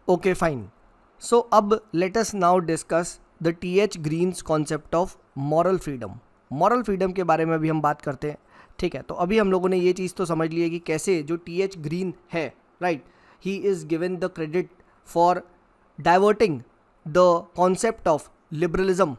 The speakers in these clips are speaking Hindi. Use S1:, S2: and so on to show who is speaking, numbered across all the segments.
S1: Okay fine. सो अब let us now discuss the T H Green's concept of moral freedom. Moral freedom के बारे में भी हम बात करते हैं. ठीक है, तो अभी हम लोगों ने ये चीज़ तो समझ ली है कि कैसे जो टी एच ग्रीन है, right, he is given the credit for diverting the concept of liberalism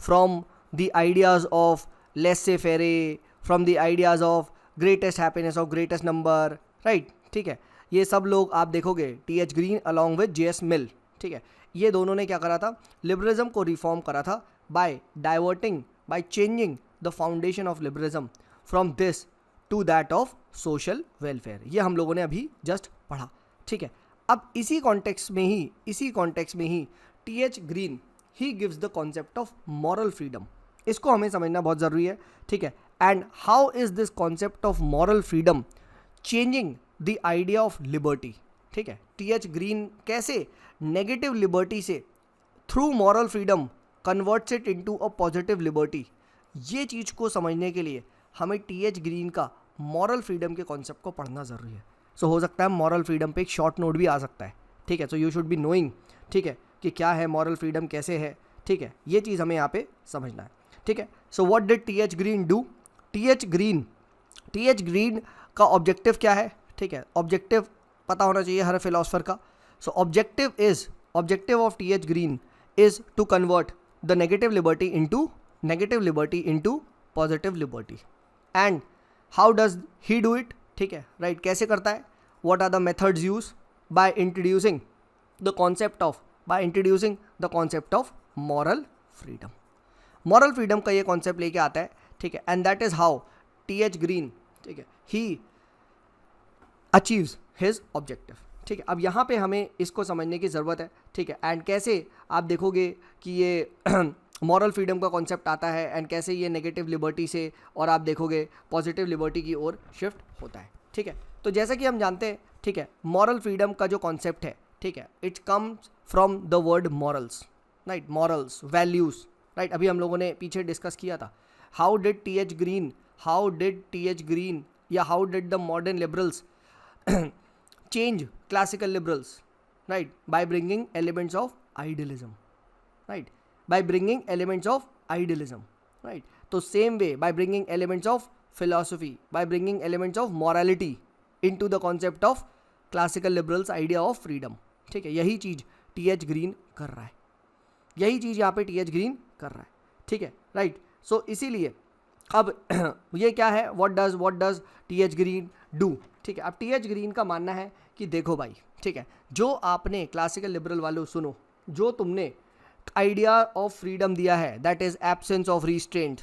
S1: from the ideas of laissez faire, from the ideas of greatest happiness of greatest number, right. ठीक है, ये सब लोग आप देखोगे T H Green along with J S Mill. ठीक है, ये दोनों ने क्या करा था, लिबरलिज्म को रिफॉर्म करा था by diverting, by changing the foundation of liberalism from this to that of social welfare. ये हम लोगों ने अभी जस्ट पढ़ा. ठीक है, अब इसी कॉन्टेक्स्ट में ही T H Green he gives the concept of moral freedom. इसको हमें समझना बहुत ज़रूरी है. ठीक है, and how is this concept of moral freedom changing the idea of liberty. ठीक है, टी एच ग्रीन कैसे नेगेटिव लिबर्टी से through moral freedom converts it into a positive liberty. ये चीज़ को समझने के लिए हमें टी एच ग्रीन का मॉरल फ्रीडम के कॉन्सेप्ट को पढ़ना ज़रूरी है. सो हो सकता है मॉरल फ्रीडम पे एक शॉर्ट नोट भी आ सकता है. ठीक है, so you should be knowing, ठीक है, कि क्या है मॉरल फ्रीडम, कैसे है. ठीक है, ये चीज़ हमें यहाँ पे समझना है. ठीक है, so what did T H green do. T H Green का ऑब्जेक्टिव क्या है. ठीक है, ऑब्जेक्टिव पता होना चाहिए हर फिलोसफर का. So objective of T H Green is to convert the negative liberty into positive liberty. And how does he do it. ठीक है, राइट, कैसे करता है, what are the methods use, by introducing the concept of moral freedom. Moral freedom का ये कॉन्सेप्ट लेके आता है. ठीक है, and that is how T H Green, ठीक है, ही अचीव्स हिज ऑब्जेक्टिव. ठीक है, अब यहाँ पे हमें इसको समझने की ज़रूरत है. ठीक है, एंड कैसे आप देखोगे कि ये मॉरल फ्रीडम का कॉन्सेप्ट आता है एंड कैसे ये नेगेटिव लिबर्टी से और आप देखोगे पॉजिटिव लिबर्टी की ओर शिफ्ट होता है. ठीक है, तो जैसा कि हम जानते हैं, ठीक है, मॉरल फ्रीडम का जो कॉन्सेप्ट है, ठीक है, it comes from the word morals, right, morals, values, right. अभी हम लोगों ने पीछे डिस्कस किया था how did T H Green या how did the modern liberals change classical liberals, right, by bringing elements of idealism, right, right. तो same way by bringing elements of philosophy, by bringing elements of morality into the concept of classical liberals idea of freedom. ठीक है, यही चीज़ टी एच ग्रीन कर रहा है. ठीक है, राइट. सो इसीलिए अब ये क्या है, what does T H green do. ठीक है, अब टी एच ग्रीन का मानना है कि देखो भाई, ठीक है, जो आपने क्लासिकल लिबरल वालों सुनो, जो तुमने आइडिया ऑफ फ्रीडम दिया है, that is absence of restraint,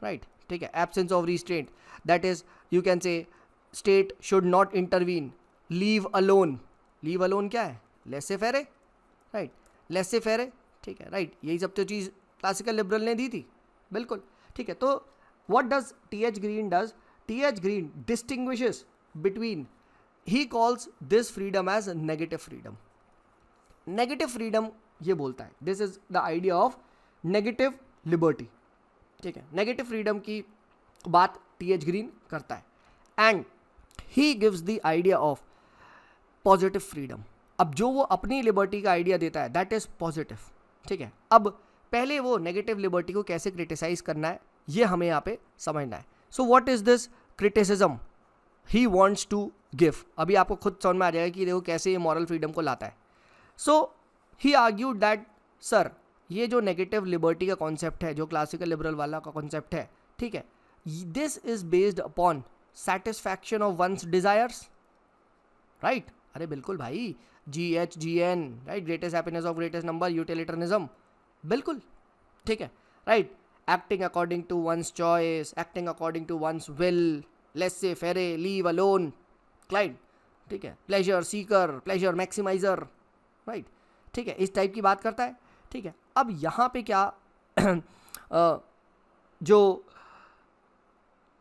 S1: right. ठीक है, absence of restraint, that is you can say state should not intervene, leave alone क्या है, लेसे फेरे, राइट, लेसे फेरे. ठीक है, राइट, यही सब तो चीज़ क्लासिकल लिबरल ने दी थी, बिल्कुल. ठीक है, तो what does T H green does, T H green distinguishes between, he calls this freedom as negative freedom ये बोलता है, this is the idea of negative liberty. ठीक है, नेगेटिव फ्रीडम की बात टी एच ग्रीन करता है and he gives the idea of positive freedom. अब जो वो अपनी लिबर्टी का आइडिया देता है दैट इज पॉजिटिव. ठीक है, अब पहले वो नेगेटिव लिबर्टी को कैसे क्रिटिसाइज करना है ये हमें यहाँ पे समझना है. So what is this criticism he wants to give. अभी आपको खुद समझ में आ जाएगा कि देखो कैसे ये मॉरल फ्रीडम को लाता है. सो ही आर्ग्यूड दैट सर, ये जो नेगेटिव लिबर्टी का कॉन्सेप्ट है, जो क्लासिकल लिबरल वाला का कॉन्सेप्ट है, ठीक है, this is based upon satisfaction of one's desires, right. अरे बिल्कुल भाई, GHGN, right, greatest happiness of greatest number, utilitarianism, बिल्कुल. ठीक है, right, acting according to one's choice, acting according to one's will, laissez faire, leave alone, क्लाइड. ठीक है, pleasure seeker, pleasure maximiser, right. ठीक है, इस टाइप की बात करता है. ठीक है, अब यहाँ पे क्या जो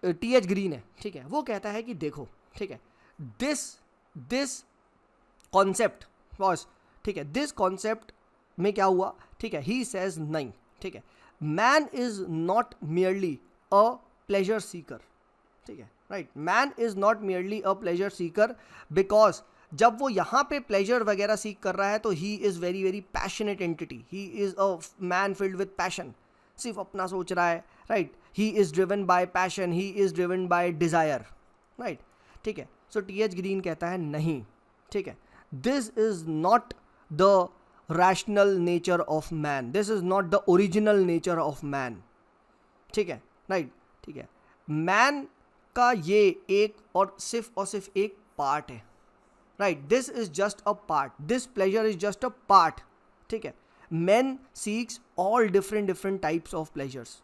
S1: टी एच ग्रीन है, ठीक है, वो कहता है कि देखो, ठीक है, दिस कॉन्सेप्ट वॉज, ठीक है, दिस कॉन्सेप्ट में क्या हुआ, ठीक है, ही सेज नहीं. ठीक है, man is not merely a pleasure Sikar. ठीक है, right, man is not merely a pleasure seeker because जब वो यहाँ पे प्लेजर वगैरह सीख कर रहा है तो he is very very passionate entity, he is a man filled with passion, सिर्फ अपना सोच रहा है, right, he is driven by passion, he is driven by desire, right, ठीक है। सो टी.एच. ग्रीन कहता है नहीं, ठीक है, this is not the rational nature of man, this is not the original nature of man, ठीक है, राइट, ठीक है। मैन का ये एक और सिर्फ एक पार्ट है, right, this is just a part, this pleasure is just a part, ठीक है। Man seeks all different types of pleasures,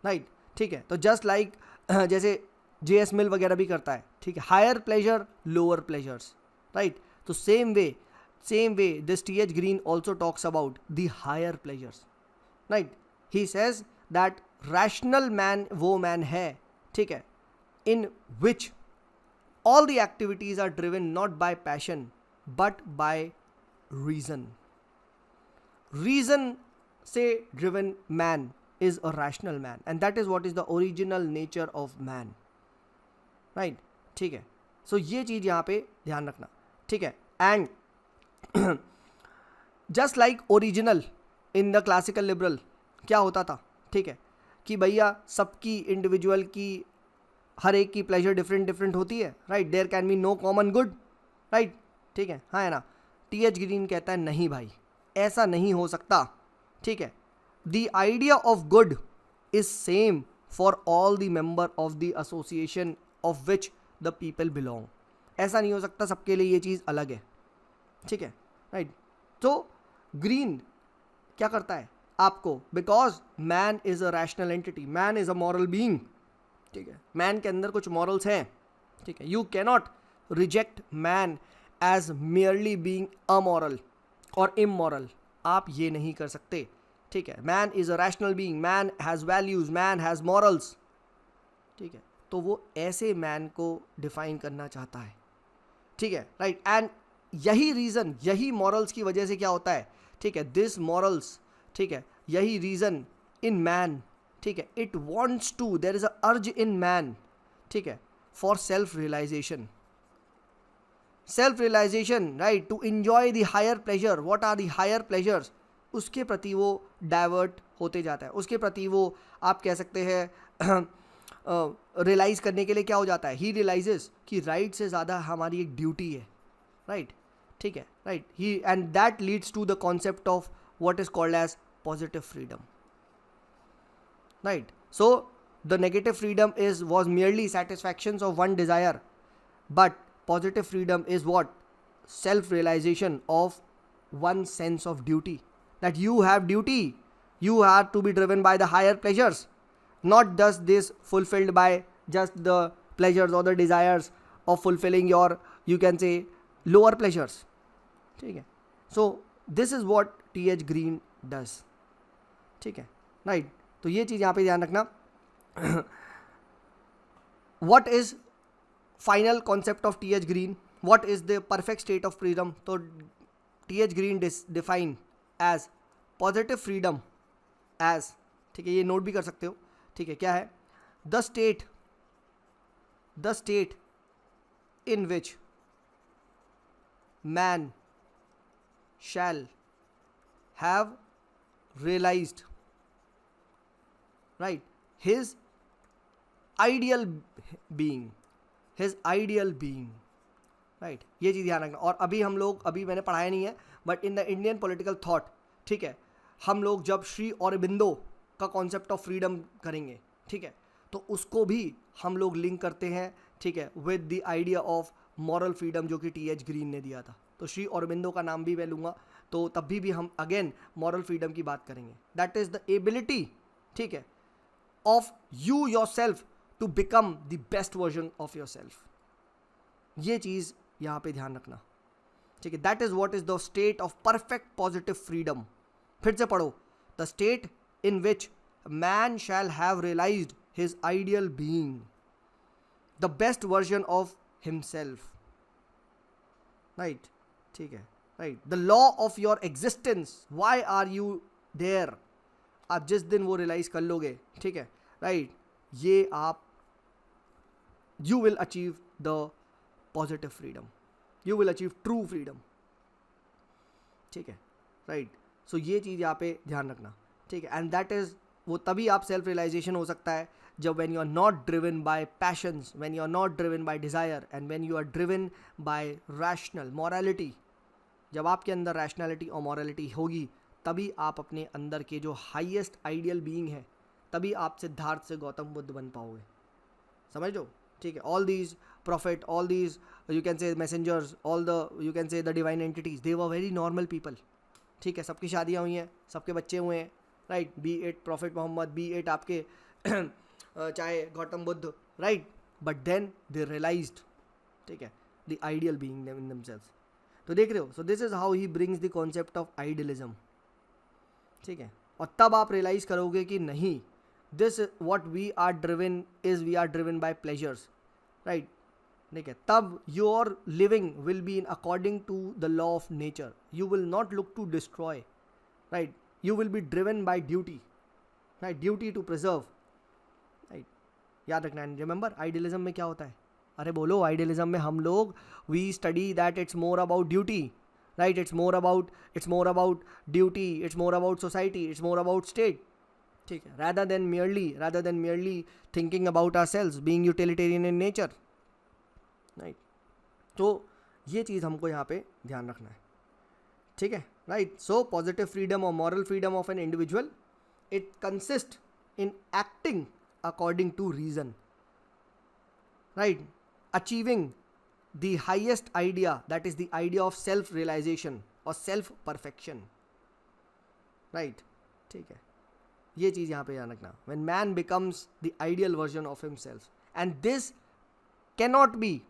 S1: right, ठीक है। तो जस्ट लाइक जैसे J.S. मिल वगैरह भी करता है, ठीक है, higher pleasure lower pleasures, right. तो same way this T.H. Green also talks about the higher pleasures, right. He says that rational man वो मैन है, ठीक है, in which all the activities are driven not by passion but by reason. Reason से driven man is a rational man and that is what is the original nature of man, right, ठीक है। so ये चीज यहाँ पे ध्यान रखना, ठीक है। and just like original in the classical liberal क्या होता था, ठीक है, कि भैया सबकी इंडिविजुअल की हर एक की प्लेजर डिफरेंट होती है, right, there can be no common good, right, ठीक है, हाँ है ना। T.H. ग्रीन कहता है नहीं भाई, ऐसा नहीं हो सकता, ठीक है। The idea of good is same for all the member of the association of which the people belong, ऐसा नहीं हो सकता, सबके लिए ये चीज़ अलग है, ठीक है, राइट। तो ग्रीन क्या करता है आपको, because man is a rational entity, man is a moral being, ठीक है, मैन के अंदर कुछ मॉरल्स हैं, ठीक है, you cannot reject man as merely being amoral और इमॉरल, आप ये नहीं कर सकते, ठीक है। Man is a rational being, man has values, man has morals, ठीक है, तो वो ऐसे मैन को डिफाइन करना चाहता है, ठीक है, राइट। एंड यही रीज़न, यही मॉरल्स की वजह से क्या होता है, ठीक है, दिस मॉरल्स, ठीक है, यही रीज़न इन मैन, ठीक है, it wants to, there is a urge in man, ठीक है, for self realisation, right, to enjoy the higher pleasure. What are the higher pleasures, उसके प्रति वो डाइवर्ट होते जाता है, उसके प्रति वो आप कह सकते हैं रियलाइज करने के लिए क्या हो जाता है, ही रियलाइजेस कि राइट से ज़्यादा हमारी एक ड्यूटी है, राइट, ठीक है, right, he and that leads to the concept of what is called as positive freedom, right, so the negative freedom was merely satisfactions of one desire, but positive freedom is what, self realization of one sense of duty, that you have duty, you have to be driven by the higher pleasures, not just this fulfilled by just the pleasures or the desires of fulfilling your, you can say, lower pleasures, ठीक है। so this is what T.H. Green does, ठीक है, राइट। तो ये चीज़ यहाँ पे ध्यान रखना। What is final concept of T.H. Green, what is the perfect state of freedom, तो T.H. Green define as positive freedom as, ठीक है, ये नोट भी कर सकते हो, ठीक है, क्या है, the state in which man shall have realised, right, his ideal being, right, ये चीज़ ध्यान रखना। और अभी हम लोग, अभी मैंने पढ़ाया नहीं है, but in the Indian political thought, ठीक है, हम लोग जब श्री अरबिंदो का कॉन्सेप्ट ऑफ फ्रीडम करेंगे, ठीक है, तो उसको भी हम लोग लिंक करते हैं, ठीक है, with the idea of moral freedom जो कि T.H. ग्रीन ने दिया था। तो श्री अरबिंदो का नाम भी मैं लूँगा, तो तब भी हम अगेन मॉरल फ्रीडम की बात करेंगे, दैट इज़ द एबिलिटी, ठीक है, of you yourself to become the best version of yourself, ये चीज़ यहाँ पे ध्यान रखना, ठीक है। That is what is the state of perfect positive freedom. फिर से पढ़ो, the state in which man shall have realised his ideal being, the best version of himself, right, ठीक है, right, the law of your existence, why are you there, आप जिस दिन वो रियलाइज कर लोगे, ठीक है, राइट, ये आप, you will achieve the positive freedom, you will achieve true freedom. ठीक है, राइट. सो ये चीज़ यहाँ पे ध्यान रखना. ठीक है, एंड दैट इज, वो तभी आप सेल्फ रियलाइजेशन हो सकता है जब when you are not driven by passions, when you are not driven by desire, and when you are driven by rational morality. जब आपके अंदर रैशनैलिटी और मॉरलिटी होगी तभी आप अपने अंदर के जो हाईएस्ट आइडियल बीइंग है, तभी आप सिद्धार्थ से गौतम बुद्ध बन पाओगे. समझ लो. ठीक है, all these profit, all these you can say messengers, all the you can say the divine entities, they were very normal people. ठीक है, सबकी शादियाँ हुई हैं, सबके बच्चे हुए हैं, right. Be it prophet Muhammad, be it आपके चाहे Gautam Buddha, right. But then they realised, ठीक है, the ideal being in themselves. तो देख रहे हो. So this is how he brings the concept of idealism. ठीक है, और तब आप रियलाइज करोगे कि नहीं, this what we are driven is, we are driven by pleasures, right. ठीक है, तब your living will be in according to the law of nature. You will not look to destroy, right. You will be driven by duty, right. Duty to preserve, right. याद रखना. एंड रिमेंबर, आइडियलिज्म में क्या होता है? अरे बोलो. आइडियलिज्म में हम लोग we study that it's more about duty, right. It's more about duty, it's more about society, it's more about state. ठीक है, rather than merely thinking about ourselves, being utilitarian in nature, right. तो ये चीज़ हमको यहाँ पे ध्यान रखना है. ठीक है, राइट. सो पॉजिटिव फ्रीडम और moral freedom of an individual, it consist in acting according to reason, right. Achieving the highest idea, that is the idea of self realisation और सेल्फ परफेक्शन, राइट. ठीक है, ये चीज़ यहाँ पे ध्यान रखना. When man becomes the ideal version of himself, and this cannot be,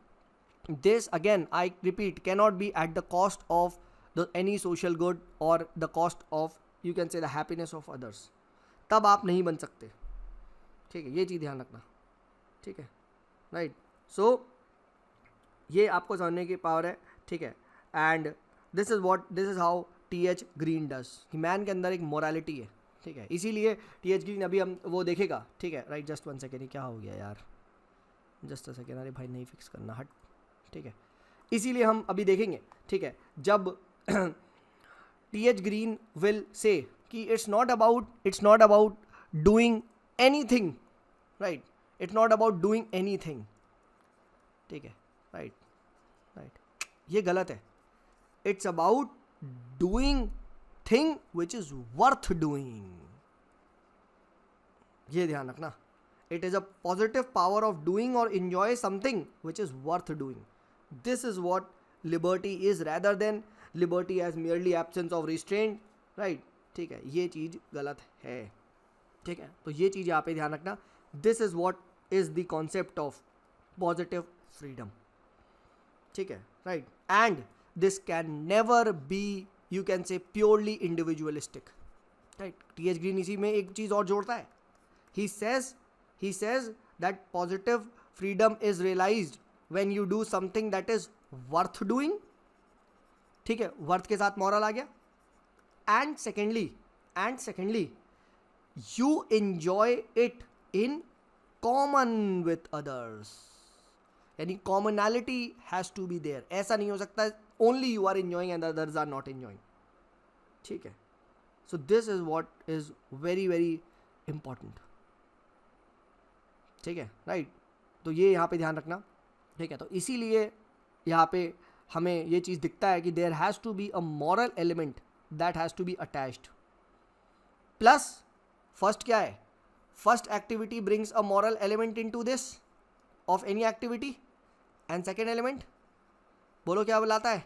S1: this again I repeat, cannot be at the cost of the any social good और the cost of you can say the happiness of others. तब आप नहीं बन सकते. ठीक है, ये चीज़ ध्यान रखना. ठीक है, राइट. सो ये आपको समझने की पावर है. ठीक है, and this is how TH green does. Man के अंदर एक मोरालिटी है. ठीक है, इसीलिए TH ग्रीन अभी हम वो देखेगा. ठीक है, राइट. जस्ट 1 सेकेंड, क्या हो गया यार, जस्ट अ सेकेंड. अरे भाई नहीं फिक्स करना, हट. ठीक है, इसीलिए हम अभी देखेंगे. ठीक है, जब TH ग्रीन विल से कि it's not about doing anything, right. It's not about doing anything. ठीक है, राइट. ये गलत है. It's about doing thing which is worth doing. ये ध्यान रखना. It is a positive power of doing और enjoy something which is worth doing. This is what liberty is, rather than liberty as merely absence of restraint, right. ठीक है, ये चीज गलत है. ठीक है, तो ये चीज यहाँ पे ध्यान रखना. This is what is the concept of positive freedom. ठीक है, right. And this can never be, you can say, purely individualistic, right. TH green इसी में एक चीज और जोड़ता है. he says that positive freedom is realized when you do something that is worth doing. ठीक है, वर्थ के साथ मॉरल आ गया. And secondly you enjoy it in common with others. यानी commonality has to be there. ऐसा नहीं हो सकता only you are enjoying and others are not enjoying. ठीक है, so this is what is very very important. ठीक है, राइट. तो ये यहाँ पे ध्यान रखना. ठीक है, तो इसीलिए यहाँ पे हमें ये चीज़ दिखता है कि there has to be a moral element that has to be attached. Plus first क्या है, first activity brings a moral element into this of any activity. And second element बोलो क्या बुलाता है,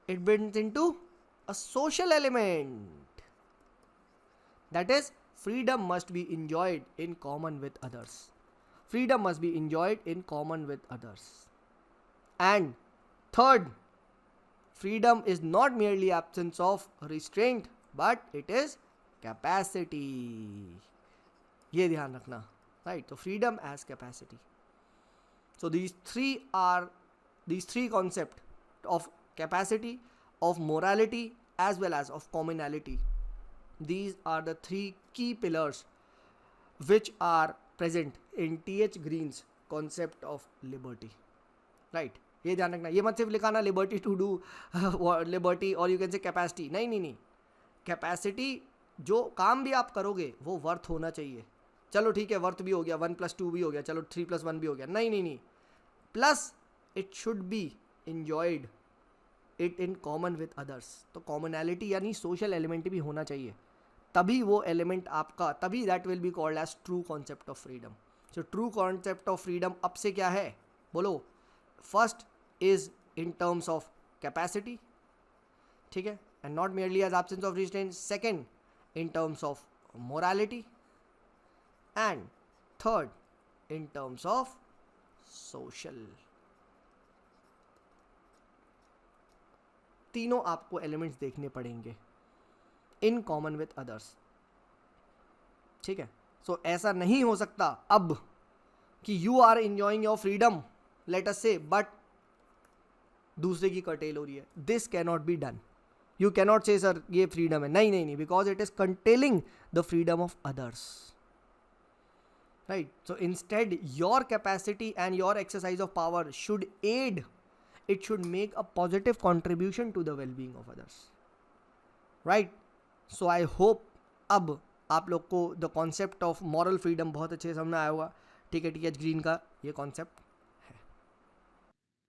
S1: it brings into a social element. That is freedom must be enjoyed in common with others. Freedom must be enjoyed in common with others. And third, freedom is not merely absence of restraint, but it is capacity. ये ध्यान रखना, right? So freedom as capacity. So these three concepts of capacity, of morality, as well as of commonality. These are the 3 key pillars which are present in TH Green's concept of liberty, right. ये ध्यान रखना, ये मत सिर्फ लिखाना लिबर्टी टू डू लिबर्टी और यू कैन से कैपेसिटी, नहीं नहीं नहीं, कैपेसिटी जो काम भी आप करोगे वो वर्थ होना चाहिए। चलो ठीक है, वर्थ भी हो गया, 1+2 भी हो गया, चलो 3+1 भी हो गया, नहीं नहीं नहीं, plus it should be enjoyed it in common with others. तो कॉमनैलिटी यानी सोशल एलिमेंट भी होना चाहिए, तभी वो एलिमेंट आपका, तभी that will be called as true concept of freedom. So true concept of freedom अब से क्या है, बोलो, first is in terms of capacity, ठीक है, and not merely as absence of restraint. Second in terms of morality, and third in terms of social. तीनों आपको एलिमेंट्स देखने पड़ेंगे इन कॉमन विथ अदर्स, ठीक है। सो ऐसा नहीं हो सकता अब कि you are enjoying your freedom, let us say, but दूसरे की कर्टेल हो रही है, this can not be done. You cannot say sir ये फ्रीडम है, नहीं नहीं नहीं, because it is curtailing the freedom of others, right. So instead your capacity and your exercise of power should add, it should make a positive contribution to the wellbeing of others, right. So I hope अब आप लोग को the concept of moral freedom बहुत अच्छे से समझ में आया होगा, ठीक है, टीएच ग्रीन का ये कॉन्सेप्ट।